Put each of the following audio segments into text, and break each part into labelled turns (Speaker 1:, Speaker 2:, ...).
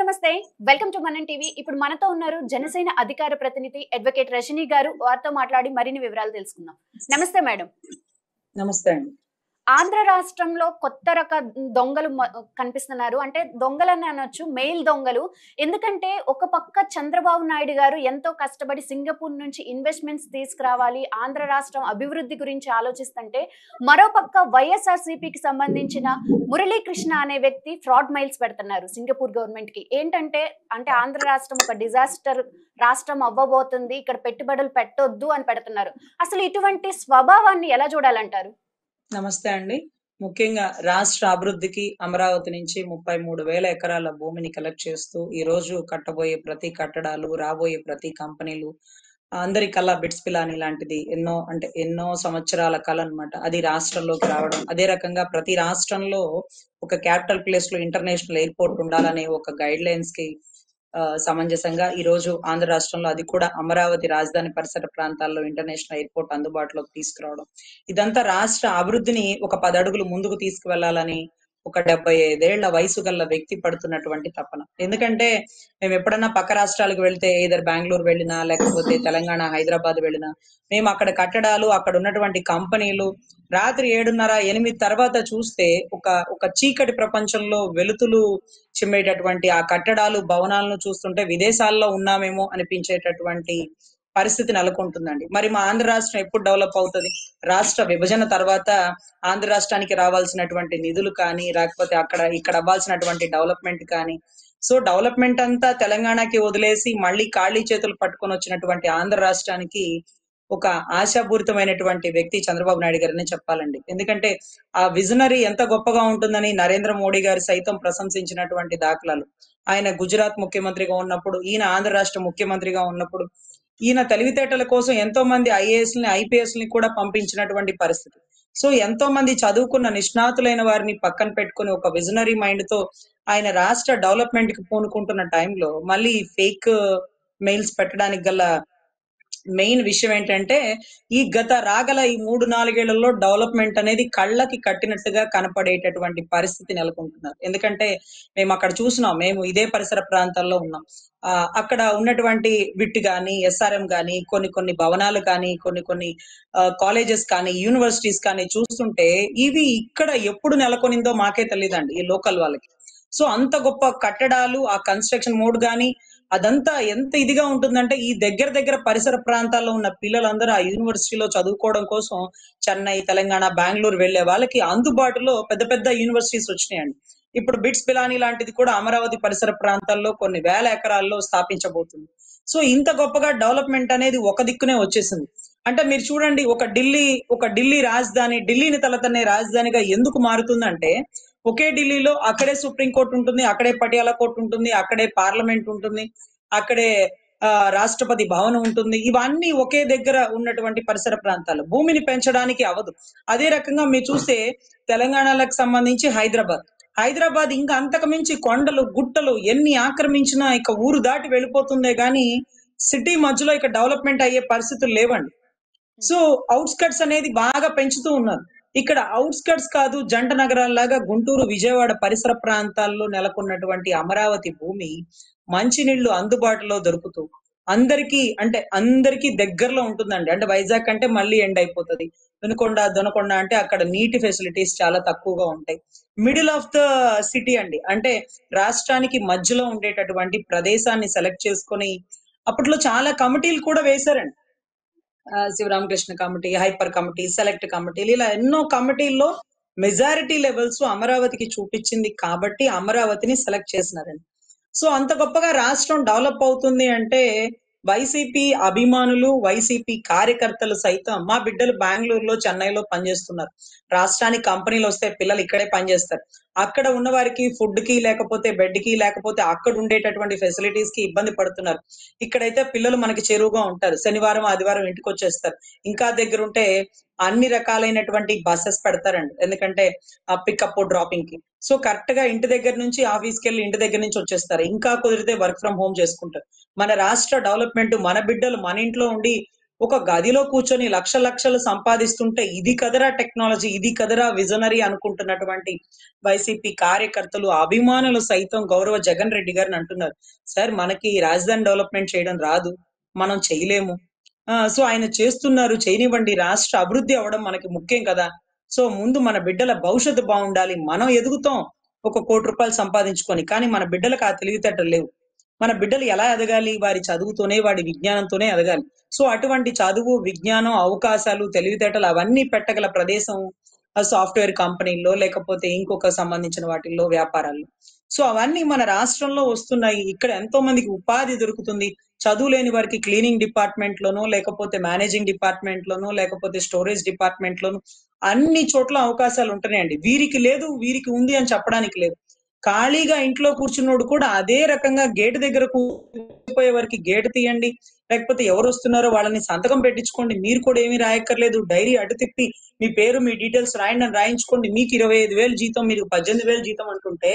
Speaker 1: నమస్తే. Welcome to మనం TV. ఇప్పుడు మనతో ఉన్నారు జనసేన అధికార ప్రతినిధి అడ్వకేట్ రజనీ గారు. వారితో మాట్లాడి మరిన్ని వివరాలు తెలుసుకుందాం. నమస్తే మేడం.
Speaker 2: నమస్తే అండి.
Speaker 1: ఆంధ్ర రాష్ట్రంలో కొత్త రక దొంగలు కనిపిస్తున్నారు. అంటే దొంగలని అనొచ్చు, మెయిల్ దొంగలు. ఎందుకంటే ఒక పక్క చంద్రబాబు నాయుడు గారు ఎంతో కష్టపడి సింగపూర్ నుంచి ఇన్వెస్ట్‌మెంట్స్ తీసుకురావాలి, ఆంధ్ర రాష్ట్రం అభివృద్ధి గురించి ఆలోచిస్తుంటే, మరో పక్క వైఎస్ఆర్‌సీపీకి సంబంధించిన మురళీకృష్ణ అనే వ్యక్తి ఫ్రాడ్ మెయిల్స్ పెడుతున్నారు సింగపూర్ గవర్నమెంట్‌కి. ఏంటంటే, ఆంధ్ర రాష్ట్రం ఒక డిజాస్టర్ రాష్ట్రం అవ్వబోతుంది, ఇక్కడ పెట్టుబడులు పెట్టొద్దు అని పెడుతున్నారు. అసలు ఇటువంటి స్వభావాన్ని ఎలా చూడాలంటారు?
Speaker 2: నమస్తే అండి. ముఖ్యంగా రాష్ట్ర అభివృద్ధికి అమరావతి నుంచి 33,000 ఎకరాల భూమిని కలెక్ట్ చేస్తూ ఈరోజు కట్టబోయే ప్రతి కట్టడాలు, రాబోయే ప్రతి కంపెనీలు అందరి కల్లా బిట్స్ పిలాని లాంటిది ఎన్నో సంవత్సరాల కల అన్నమాట. అది రాష్ట్రంలోకి రావడం. అదే రకంగా ప్రతి రాష్ట్రంలో ఒక క్యాపిటల్ ప్లేస్ లో ఇంటర్నేషనల్ ఎయిర్‌పోర్ట్ ఉండాలనే ఒక గైడ్‌లైన్స్ కి సమంజసంగా ఈరోజు ఆంధ్ర రాష్ట్రంలో అది కూడా అమరావతి రాజధాని పరిసర ప్రాంతాల్లో ఇంటర్నేషనల్ ఎయిర్‌పోర్ట్ అందుబాటులోకి తీసుకురావడం. ఇదంతా రాష్ట్ర అభివృద్ధిని ఒక 10 అడుగులు ముందుకు తీసుకువెళ్లాలని ఒక 75 ఏళ్ల వయసు గల వ్యక్తి పడుతున్నటువంటి తపన. ఎందుకంటే మేము ఎప్పుడన్నా పక్క రాష్ట్రాలకు వెళ్తే ఎయిదర్ బెంగుళూరు వెళ్ళినా, లేకపోతే తెలంగాణ, హైదరాబాద్ వెళ్ళినా, మేము అక్కడ కట్టడాలు, అక్కడ ఉన్నటువంటి కంపెనీలు రాత్రి 7:30, 8 తర్వాత చూస్తే ఒక చీకటి ప్రపంచంలో వెలుతులు చిమ్మేటటువంటి ఆ కట్టడాలు, భవనాలను చూస్తుంటే విదేశాల్లో ఉన్నామేమో అనిపించేటటువంటి పరిస్థితి నెలకొంటుందండి. మరి మా ఆంధ్ర రాష్ట్రం ఎప్పుడు డెవలప్ అవుతది? రాష్ట్ర విభజన తర్వాత ఆంధ్ర రాష్ట్రానికి రావాల్సినటువంటి నిధులు కానీ, లేకపోతే ఇక్కడ అవ్వాల్సినటువంటి డెవలప్‌మెంట్ కానీ, సో డెవలప్‌మెంట్ అంతా తెలంగాణకి వదిలేసి మళ్ళీ ఖాళీ చేతులు పట్టుకొని వచ్చినటువంటి ఆంధ్ర రాష్ట్రానికి ఒక ఆశాపూరితమైనటువంటి వ్యక్తి చంద్రబాబు నాయుడు గారనే చెప్పాలండి. ఎందుకంటే ఆ విజనరీ ఎంత గొప్పగా ఉంటుందని నరేంద్ర మోడీ గారు సైతం ప్రశంసించినటువంటి దాఖలాలు. ఆయన గుజరాత్ ముఖ్యమంత్రిగా ఉన్నప్పుడు, ఈయన ఆంధ్ర రాష్ట్ర ముఖ్యమంత్రిగా ఉన్నప్పుడు, ఈయన తెలివితేటల కోసం ఎంతో మంది ఐఏఎస్‌లని, ఐపీఎస్‌లని కూడా పంపించినటువంటి పరిస్థితి. సో ఎంతో మంది చదువుకున్న నిష్ణాతులైన వారిని పక్కన పెట్టుకొని ఒక విజనరీ మైండ్ తో ఆయన రాష్ట్ర డెవలప్‌మెంట్ కి పూనుకుంటున్న టైంలో మళ్ళీ ఫేక్ మెయిల్స్ పెట్టడానికి గల మెయిన్ విషయం ఏంటంటే రాగల ఈ 3-4 ఏళ్లలో డెవలప్‌మెంట్ అనేది కళ్ళకి కట్టినట్టుగా కనపడేటటువంటి పరిస్థితి నెలకొంటున్నారు. ఎందుకంటే మేము అక్కడ చూసినాం. మేము ఇదే పరిసర ప్రాంతాల్లో ఉన్నాం. అక్కడ ఉన్నటువంటి విట్ గాని, ఎస్ఆర్ఎం గాని, కొన్ని భవనాలు కానీ, కొన్ని కాలేజెస్ కానీ, యూనివర్సిటీస్ కానీ చూస్తుంటే ఇవి ఇక్కడ ఎప్పుడు నెలకొనిందో మాకే తెలీదండి ఈ లోకల్ వాళ్ళకి. సో అంత గొప్ప కట్టడాలు, ఆ కన్‌స్ట్రక్షన్ మోడ్ గాని అదంతా ఎంత ఇదిగా ఉంటుందంటే ఈ దగ్గర పరిసర ప్రాంతాల్లో ఉన్న పిల్లలందరూ ఆ యూనివర్సిటీలో చదువుకోవడం కోసం చెన్నై, తెలంగాణ, బెంగుళూరు వెళ్లే వాళ్ళకి అందుబాటులో పెద్ద యూనివర్సిటీస్ వచ్చినాయండి. ఇప్పుడు బిట్స్ పిలాని లాంటిది కూడా అమరావతి పరిసర ప్రాంతాల్లో కొన్ని వేల ఎకరాల్లో స్థాపించబోతుంది. సో ఇంత గొప్పగా డెవలప్‌మెంట్ అనేది ఒక దిక్కునే వచ్చేసింది. అంటే మీరు చూడండి, ఒక ఢిల్లీ రాజధాని, ఢిల్లీని తలతన్నే రాజధానిగా ఎందుకు మారుతుందంటే ఒకే ఢిల్లీలో అక్కడే సుప్రీం కోర్ట్ ఉంటుంది, అక్కడే పటియాలా కోర్ట్ ఉంటుంది, అక్కడే పార్లమెంట్ ఉంటుంది, అక్కడే రాష్ట్రపతి భవనం ఉంటుంది. ఇవన్నీ ఒకే దగ్గర ఉన్నటువంటి పరిసర ప్రాంతాలు. భూమిని పెంచడానికి అవ్వదు. అదే రకంగా మీరు చూస్తే తెలంగాణలకు సంబంధించి హైదరాబాద్ ఇంకా అంతకు మించి కొండలు, గుట్టలు ఎన్ని ఆక్రమించినా ఇక ఊరు దాటి వెళ్ళిపోతుందే గాని సిటీ మధ్యలో ఇక డెవలప్‌మెంట్ అయ్యే పరిస్థితులు లేవండి. సో ఔట్‌స్కట్స్ అనేది బాగా పెంచుతూ ఉన్నారు. ఇక్కడ ఔట్‌స్కట్స్ కాదు, జంట నగరాల్లాగా గుంటూరు, విజయవాడ పరిసర ప్రాంతాల్లో నెలకొన్నటువంటి అమరావతి భూమి మంచినీళ్లు అందుబాటులో దొరుకుతూ అందరికీ దగ్గరలో ఉంటుందండి. అంటే వైజాగ్ అంటే మళ్ళీ ఎండ్ అయిపోతది. దొనకొండ అంటే అక్కడ నీటి ఫెసిలిటీస్ చాలా తక్కువగా ఉంటాయి. మిడిల్ ఆఫ్ ద సిటీ అండి. అంటే రాష్ట్రానికి మధ్యలో ఉండేటటువంటి ప్రదేశాన్ని సెలెక్ట్ చేసుకొని అప్పట్లో చాలా కమిటీలు కూడా వేశారండి. Sivaramakrishna committee, hyper committee, select కమిటీలు ఇలా ఎన్నో కమిటీల్లో మెజారిటీ లెవెల్స్ అమరావతికి చూపించింది కాబట్టి అమరావతిని సెలెక్ట్ చేసినారండి. సో అంత గొప్పగా రాష్ట్రం డెవలప్ అవుతుంది అంటే వైసీపీ అభిమానులు, వైసీపీ కార్యకర్తలు సైతం మా బిడ్డలు బెంగుళూరులో, చెన్నైలో పనిచేస్తున్నారు. రాష్ట్రానికి కంపెనీలు వస్తే పిల్లలు ఇక్కడే పనిచేస్తారు. అక్కడ ఉన్న వారికి ఫుడ్ కి, లేకపోతే బెడ్ కి, లేకపోతే అక్కడ ఉండేటటువంటి ఫెసిలిటీస్ కి ఇబ్బంది పడుతున్నారు. ఇక్కడైతే పిల్లలు మనకి చేరువుగా ఉంటారు. శనివారం, ఆదివారం ఇంటికి వచ్చేస్తారు. ఇంకా దగ్గర ఉంటే అన్ని రకాలైనటువంటి బస్సెస్ పెడతారండి. ఎందుకంటే ఆ పికప్, డ్రాపింగ్ కి. సో కరెక్ట్ గా ఇంటి దగ్గర నుంచి ఆఫీస్కి వెళ్ళి ఇంటి దగ్గర నుంచి వచ్చేస్తారు. ఇంకా కుదిరితే వర్క్ ఫ్రం హోమ్ చేసుకుంటారు. మన రాష్ట్ర డెవలప్‌మెంట్, మన బిడ్డలు మన ఇంట్లో ఉండి ఒక గదిలో కూర్చొని లక్షలు సంపాదిస్తుంటే ఇది కదరా టెక్నాలజీ, ఇది కదరా విజనరీ అనుకుంటున్నటువంటి వైసీపీ కార్యకర్తలు, అభిమానులు సైతం గౌరవ జగన్ రెడ్డి గారిని అంటున్నారు. సార్ మనకి రాజధాని డెవలప్‌మెంట్ చేయడం రాదు. మనం చేయలేము. సో ఆయన చేస్తున్నారు, చేయనివ్వండి. రాష్ట్ర అభివృద్ధి అవ్వడం మనకి ముఖ్యం కదా! సో ముందు మన బిడ్డల భవిష్యత్తు బావుండాలి. మనం ఎదుగుతాం ఒక రూ. 1,00,00,000 సంపాదించుకొని. కానీ మన బిడ్డలకు ఆ తెలివితేటలు లేవు. మన బిడ్డలు ఎలా ఎదగాలి? వారి చదువుతోనే, వాడి విజ్ఞానంతోనే ఎదగాలి. సో అటువంటి చదువు, విజ్ఞానం, అవకాశాలు, తెలివితేటలు అవన్నీ పెట్టగల ప్రదేశం సాఫ్ట్‌వేర్ కంపెనీల్లో లేకపోతే ఇంకొక సంబంధించిన వాటిల్లో వ్యాపారాల్లో. సో అవన్నీ మన రాష్ట్రంలో వస్తున్నాయి. ఇక్కడ ఎంతో మందికి ఉపాధి దొరుకుతుంది. చదువు లేని వారికి క్లీనింగ్ డిపార్ట్‌మెంట్‌లోనో, లేకపోతే మేనేజింగ్ డిపార్ట్‌మెంట్‌లోనో, లేకపోతే స్టోరేజ్ డిపార్ట్‌మెంట్‌లోనో అన్ని చోట్ల అవకాశాలు ఉంటున్నాయండి. వీరికి లేదు, వీరికి ఉంది అని చెప్పడానికి లేదు. ఖాళీగా ఇంట్లో కూర్చున్నోడు కూడా అదే రకంగా గేట్ దగ్గర కూర్చుపోయే వారికి గేట్ తీయండి. లేకపోతే ఎవరొస్తున్నారో వాళ్ళని సంతకం పెట్టించుకోండి. మీరు కూడా ఏమీ రాయక్కర్లేదు. డైరీ అటు తిప్పి మీ పేరు, మీ డీటెయిల్స్ రాయండి అని రాయించుకోండి. మీకు 25,000 జీతం, మీకు 18,000 జీతం అంటుంటే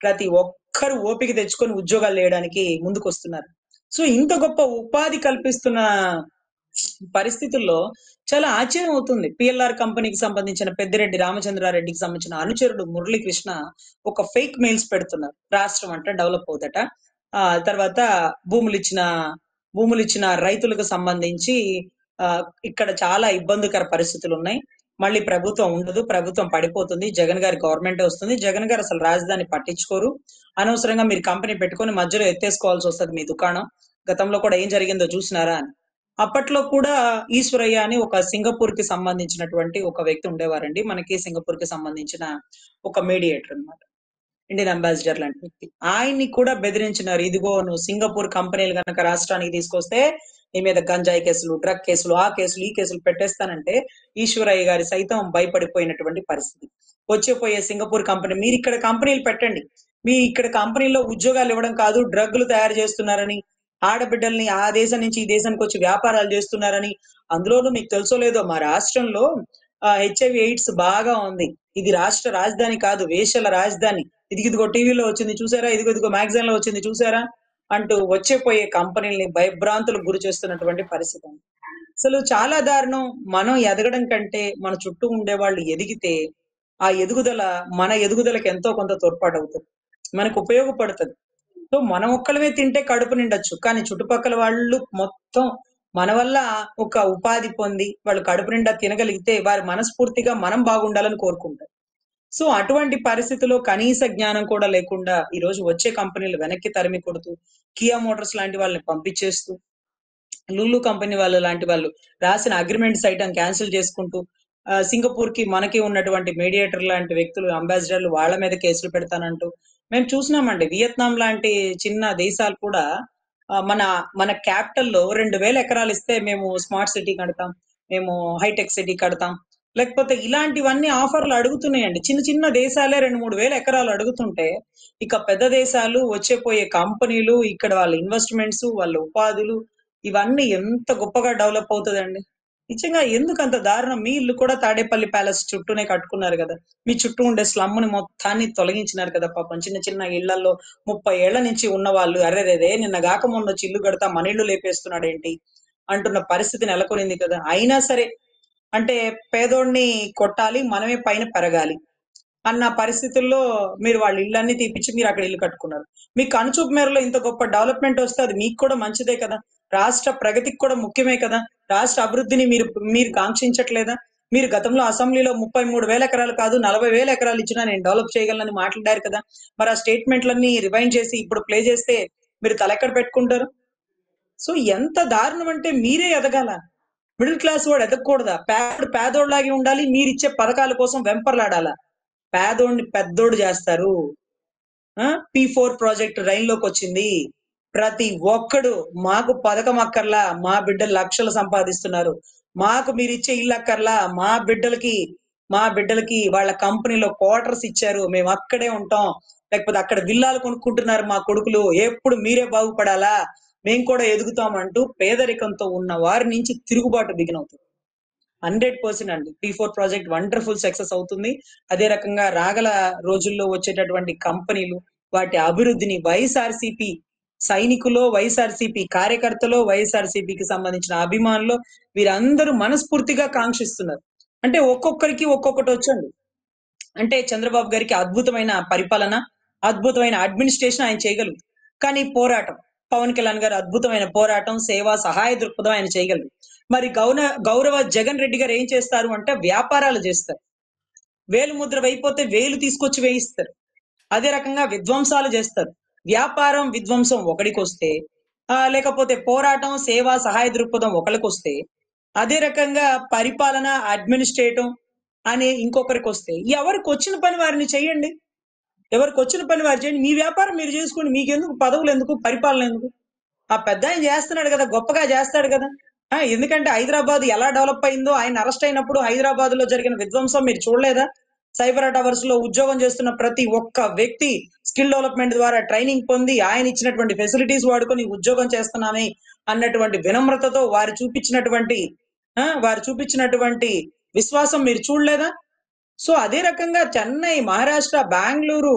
Speaker 2: ప్రతి ఒక్కరు ఓపిక తెచ్చుకొని ఉద్యోగాలు చేయడానికి ముందుకొస్తున్నారు. సో ఇంత గొప్ప ఉపాధి కల్పిస్తున్న పరిస్థితుల్లో చాలా ఆశ్చర్యం అవుతుంది. పిఎల్ఆర్ కంపెనీకి సంబంధించిన పెద్దిరెడ్డి రామచంద్రారెడ్డికి సంబంధించిన అనుచరుడు మురళీకృష్ణ ఒక ఫేక్ మెయిల్స్ పెడుతున్నారు. రాష్ట్రం అంట డెవలప్ అవుదట. తర్వాత భూములిచ్చిన భూములిచ్చిన రైతులకు సంబంధించి ఇక్కడ చాలా ఇబ్బందికర పరిస్థితులున్నాయి. మళ్ళీ ప్రభుత్వం ఉండదు. ప్రభుత్వం పడిపోతుంది. జగన్ గారి గవర్నమెంటే వస్తుంది. జగన్ గారు అసలు రాజధాని పట్టించుకోరు. అనవసరంగా మీరు కంపెనీ పెట్టుకొని మధ్యలో ఎత్తేసుకోవాల్సొస్తది మీ దుకాణం. గతంలో కూడా ఏం జరిగిందో చూసినారా అని. అప్పట్లో కూడా ఈశ్వరయ్య అని ఒక సింగపూర్‌కి సంబంధించినటువంటి ఒక వ్యక్తి ఉండేవారండి. మనకి సింగపూర్‌కి సంబంధించిన ఒక మీడియేటర్ అన్నమాట. ఇండియన్ అంబాసిడర్ లాంటి వ్యక్తి. ఆయన్ని కూడా బెదిరించినారు. ఇదిగో నువ్వు సింగపూర్ కంపెనీలు గనక రాష్ట్రానికి తీసుకొస్తే నీ మీద గంజాయి కేసులు, డ్రగ్ కేసులు, ఆ కేసులు, ఈ కేసులు పెట్టేస్తానంటే ఈశ్వరయ్య గారి సైతం భయపడిపోయినటువంటి పరిస్థితి. వచ్చేపోయే సింగపూర్ కంపెనీ మీరిక్కడ కంపెనీలు పెట్టండి. మీ ఇక్కడ కంపెనీలో ఉద్యోగాలు ఇవ్వడం కాదు, డ్రగ్‌లు తయారు చేస్తున్నారని, ఆడబిడ్డల్ని ఆ దేశం నుంచి ఈ దేశానికొచ్చి వ్యాపారాలు చేస్తున్నారని, అందులోనూ మీకు తెలుసో లేదో మా రాష్ట్రంలో హెచ్ఐవి ఎయిడ్స్ బాగా ఉంది. ఇది రాష్ట్ర రాజధాని కాదు, వేశ్యల రాజధాని. ఇదిగో టీవీలో వచ్చింది చూసారా? ఇదిగో మ్యాగజైన్‌లో వచ్చింది చూసారా? అంటూ వచ్చేపోయే కంపెనీలని భయభ్రాంతులకు గురి చేస్తున్నటువంటి పరిస్థితి. అసలు చాలా దారుణం. మనం ఎదగడం కంటే మన చుట్టూ ఉండేవాళ్ళు ఎదిగితే, ఆ ఎదుగుదల మన ఎదుగుదలకి ఎంతో కొంత తోడ్పాటవుతది. మనకు ఉపయోగపడతది. సో మనం ఒక్కళ్ళమే తింటే కడుపు నిండొచ్చు. కానీ చుట్టుపక్కల వాళ్ళు మొత్తం మన వల్ల ఒక ఉపాధి పొంది వాళ్ళు కడుపు నిండా తినగలిగితే వారు మనస్ఫూర్తిగా మనం బాగుండాలని కోరుకుంటారు. సో అటువంటి పరిస్థితిలో కనీస జ్ఞానం కూడా లేకుండా ఈరోజు వచ్చే కంపెనీలు వెనక్కి తరిమి కొడుతూ, కియా మోటార్స్ లాంటి వాళ్ళని పంపించేస్తూ, లూలు కంపెనీ వాళ్ళు లాంటి వాళ్ళు రాసిన అగ్రిమెంట్ సైతం క్యాన్సిల్ చేసుకుంటూ, సింగపూర్‌కి మనకి ఉన్నటువంటి మీడియేటర్ లాంటి వ్యక్తులు, అంబాసిడర్‌లు వాళ్ళ మీద కేసులు పెడతానంటూ మేము చూసినామండి. వియత్నాం లాంటి చిన్న దేశాలు కూడా మన మన క్యాపిటల్‌లో 2,000 ఎకరాలు ఇస్తే మేము స్మార్ట్ సిటీ కడతాం. మేము హైటెక్ సిటీ కడతాం. లేకపోతే ఇలాంటివన్నీ ఆఫర్‌లు అడుగుతున్నాయండి. చిన్న చిన్న దేశాలే 2, 3,000 ఎకరాలు అడుగుతుంటే, ఇక పెద్ద దేశాలు వచ్చేపోయే కంపెనీలు, ఇక్కడ వాళ్ళ ఇన్వెస్ట్‌మెంట్స్, వాళ్ళ ఉపాధులు ఇవన్నీ ఎంత గొప్పగా డెవలప్ అవుతదండి. నిజంగా ఎందుకంత దారుణం? మీ ఇల్లు కూడా తాడేపల్లి ప్యాలెస్ చుట్టూనే కట్టుకున్నారు గదా! మీ చుట్టూ ఉండే స్లమ్‌ని మొత్తాన్ని తొలగించినారు కదా! పాపం చిన్న చిన్న ఇళ్లల్లో 30 ఏళ్ల నుంచి ఉన్నవాళ్ళు అరెరెరే! నిన్నగాక మొన్నొచ్చి ఇల్లు కడతా మన ఇల్లు లేపేస్తున్నాడేంటి? అంటున్న పరిస్థితి నెలకొనింది కదా! అయినా సరే అంటే పేదోడిని కొట్టాలి, మనమే పైన పెరగాలి అన్న పరిస్థితుల్లో మీరు వాళ్ళ ఇళ్ళన్నీ తీపిచ్చి మీరక్కడ ఇల్లు కట్టుకున్నారు. మీ కనుచూపు మేరలో ఇంత గొప్ప డెవలప్‌మెంట్ వస్తే అది మీకు కూడా మంచిదే కదా! రాష్ట్ర ప్రగతికి కూడా ముఖ్యమే కదా! రాష్ట్ర అభివృద్ధిని మీరు మీరు కాంక్షించట్లేదా? మీరు గతంలో అసెంబ్లీలో 33,000 ఎకరాలు కాదు 40,000 ఎకరాలు ఇచ్చినా నేను డెవలప్ చేయగలనని మాట్లాడారు కదా! మరి ఆ స్టేట్‌మెంట్‌లన్నీ రివైండ్ చేసి ఇప్పుడు ప్లే చేస్తే మీరు తలెక్కడ పెట్టుకుంటారు? సో ఎంత దారుణం అంటే మీరే ఎదగాల. మిడిల్ క్లాస్ వాడు ఎదగకూడదా? పేదోడిలాగే ఉండాలి. మీరిచ్చే పథకాల కోసం వెంపర్లాడాలా? పేదోడిని పెద్దోడు చేస్తారు. P4 project రైల్‌లోకొచ్చింది. ప్రతి ఒక్కడు మాకు పథకం అక్కర్లా. మా బిడ్డలు లక్షలు సంపాదిస్తున్నారు. మాకు మీరిచ్చే ఇల్లు అక్కర్లా. మా బిడ్డలకి వాళ్ళ కంపెనీలో క్వార్టర్స్ ఇచ్చారు. మేము అక్కడే ఉంటాం. లేకపోతే అక్కడ విల్లాలు కొనుక్కుంటున్నారు మా కొడుకులు. ఎప్పుడు మీరే బాగుపడాలా? మేము కూడా ఎదుగుతాం అంటూ పేదరికంతో ఉన్న వారి నుంచి తిరుగుబాటు బిగినవుతుంది. 100% అండి. P4 ప్రాజెక్ట్ వండర్‌ఫుల్ సక్సెస్ అవుతుంది. అదే రకంగా రాగల రోజుల్లో వచ్చేటటువంటి కంపెనీలు, వాటి అభివృద్ధిని వైఎస్ఆర్‌సీపీ సైనికులో, వైఎస్ఆర్‌సీపీ కార్యకర్తలో, వైఎస్ఆర్‌సీపీకి సంబంధించిన అభిమానులో వీరందరూ మనస్ఫూర్తిగా కాంక్షిస్తున్నారు. అంటే ఒక్కొక్కరికి ఒక్కొక్కటొచ్చండి. అంటే చంద్రబాబు గారికి అద్భుతమైన పరిపాలన, అద్భుతమైన అడ్మినిస్ట్రేషన్ ఆయన చేయగలరు. కానీ పోరాటం, పవన్ కళ్యాణ్ గారు అద్భుతమైన పోరాటం, సేవ, సహాయ దృక్పథం ఆయన చేయగలరు. మరి గౌరవ జగన్ రెడ్డి గారు ఏం చేస్తారు అంటే వ్యాపారాలు చేస్తారు. వేలు ముద్ర వేయకపోతే వేలు తీసుకొచ్చి వేయిస్తారు. అదే రకంగా విధ్వంసాలు చేస్తారు. వ్యాపారం, విధ్వంసం ఒకడికొస్తే లేకపోతే పోరాటం, సేవ, సహాయ దృక్పథం ఒకళ్ళకొస్తే, అదే రకంగా పరిపాలన, అడ్మినిస్ట్రేటివ్ అని ఇంకొకరికొస్తే, ఎవరికొచ్చిన పని వారిని చేయండి. ఎవరికొచ్చిన పని వారు చేయండి. మీ వ్యాపారం మీరు చేసుకోండి. మీకెందుకు పదవులెందుకు? పరిపాలనెందుకు? ఆ పెద్దాయన చేస్తున్నాడు గదా! గొప్పగా చేస్తాడు గదా! ఎందుకంటే హైదరాబాద్ ఎలా డెవలప్ అయిందో ఆయన అరెస్ట్ అయినప్పుడు హైదరాబాద్‌లో జరిగిన విధ్వంసం మీరు చూడలేదా? సైబర్ టవర్స్‌లో ఉద్యోగం చేస్తున్న ప్రతి ఒక్క వ్యక్తి స్కిల్ డెవలప్‌మెంట్ ద్వారా ట్రైనింగ్ పొంది ఆయన ఇచ్చినటువంటి ఫెసిలిటీస్ వాడుకొని ఉద్యోగం చేస్తున్నామే అన్నటువంటి వినమ్రతతో వారు చూపించినటువంటి విశ్వాసం మీరు చూడలేదా? సో అదే రకంగా చెన్నై, మహారాష్ట్ర, బెంగుళూరు,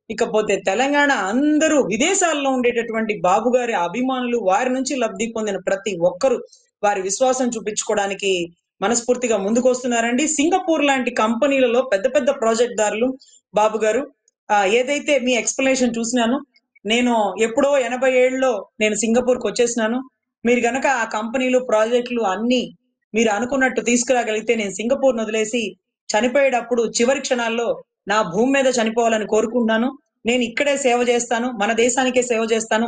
Speaker 2: ఇకపోతే తెలంగాణ అందరూ విదేశాల్లో ఉండేటటువంటి బాబు గారి అభిమానులు, వారి నుంచి లబ్ధి పొందిన ప్రతి ఒక్కరు వారి విశ్వాసం చూపించుకోవడానికి మనస్ఫూర్తిగా ముందుకొస్తున్నారండి. సింగపూర్ లాంటి కంపెనీలలో పెద్ద పెద్ద ప్రాజెక్ట్ దారులు బాబు గారు ఏదైతే మీ ఎక్స్‌ప్లనేషన్ చూసినానో, నేను ఎప్పుడో 87లో నేను సింగపూర్‌కొచ్చేసినాను. మీరు గనక ఆ కంపెనీలు, ప్రాజెక్టులు అన్నీ మీరు అనుకున్నట్టు తీసుకురాగలిగితే నేను సింగపూర్‌ని వదిలేసి చనిపోయేటప్పుడు చివరి క్షణాల్లో నా భూమి మీద చనిపోవాలని కోరుకుంటున్నాను. నేను ఇక్కడే సేవ చేస్తాను. మన దేశానికే సేవ చేస్తాను.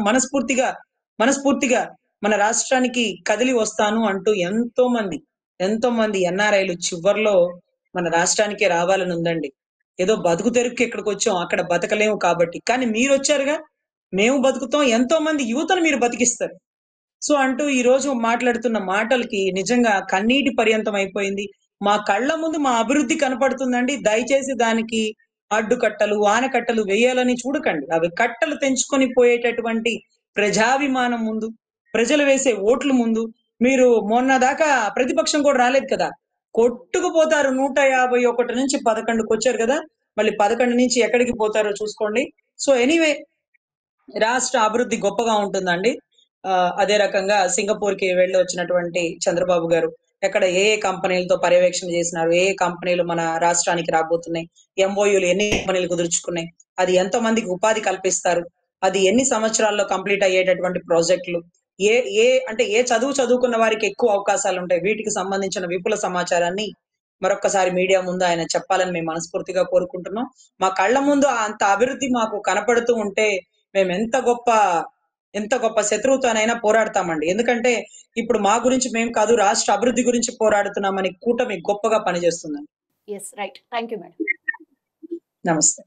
Speaker 2: మనస్ఫూర్తిగా మన రాష్ట్రానికి కదిలి వస్తాను అంటూ ఎంతో మంది ఎన్ఆర్ఐలు చివర్లో మన రాష్ట్రానికే రావాలని ఉందండి. ఏదో బతుకు తెరువుకి ఇక్కడికొచ్చాం. అక్కడ బతకలేము కాబట్టి. కానీ మీరొచ్చారుగా, మేము బతుకుతాం. ఎంతో మంది యువతను మీరు బతికిస్తారు. సో అంటూ ఈరోజు మాట్లాడుతున్న మాటలకి నిజంగా కన్నీటి పర్యంతం అయిపోయింది. మా కళ్ళ ముందు మా అభివృద్ధి కనపడుతుందండి. దయచేసి దానికి అడ్డుకట్టలు, ఆనకట్టలు వేయాలని చూడకండి. అవి కట్టలు తెంచుకొని పోయేటటువంటి ప్రజాభిమానం ముందు, ప్రజలు వేసే ఓట్ల ముందు మీరు మొన్నదాకా ప్రతిపక్షం కూడా రాలేదు కదా! కొట్టుకుపోతారు 151 నుంచి 11కొచ్చారు కదా! మళ్ళీ 11 నుంచి ఎక్కడికి పోతారో చూసుకోండి. సో ఎనీవే రాష్ట్ర అభివృద్ధి గొప్పగా ఉంటుందండి. అదే రకంగా సింగపూర్‌కి వెళ్లి వచ్చినటువంటి చంద్రబాబు గారు ఎక్కడ ఏ కంపెనీలతో పర్యవేక్షణ చేసినారు? ఏ కంపెనీలు మన రాష్ట్రానికి రాబోతున్నాయి? ఎంఓయూలు ఎన్ని కంపెనీలు కుదుర్చుకున్నాయి? అది ఎంతో మందికి ఉపాధి కల్పిస్తారు? అది ఎన్ని సంవత్సరాల్లో కంప్లీట్ అయ్యేటటువంటి ప్రాజెక్టులు? ఏ ఏ అంటే ఏ చదువుకున్న వారికి ఎక్కువ అవకాశాలుంటాయి? వీటికి సంబంధించిన విపుల సమాచారాన్ని మరొక్కసారి మీడియా ముందు ఆయన చెప్పాలని మేము మనస్ఫూర్తిగా కోరుకుంటున్నాం. మా కళ్ళ ముందు అంత అభివృద్ధి మాకు కనపడుతూ ఉంటే మేము ఎంత గొప్ప శత్రువుతోనైనా పోరాడతామండి. ఎందుకంటే ఇప్పుడు మా గురించి మేము కాదు రాష్ట్ర అభివృద్ధి గురించి పోరాడుతున్నామని కూటమి గొప్పగా పనిచేస్తుందండి.
Speaker 1: Yes. Right. Thank you madam.
Speaker 2: నమస్తే.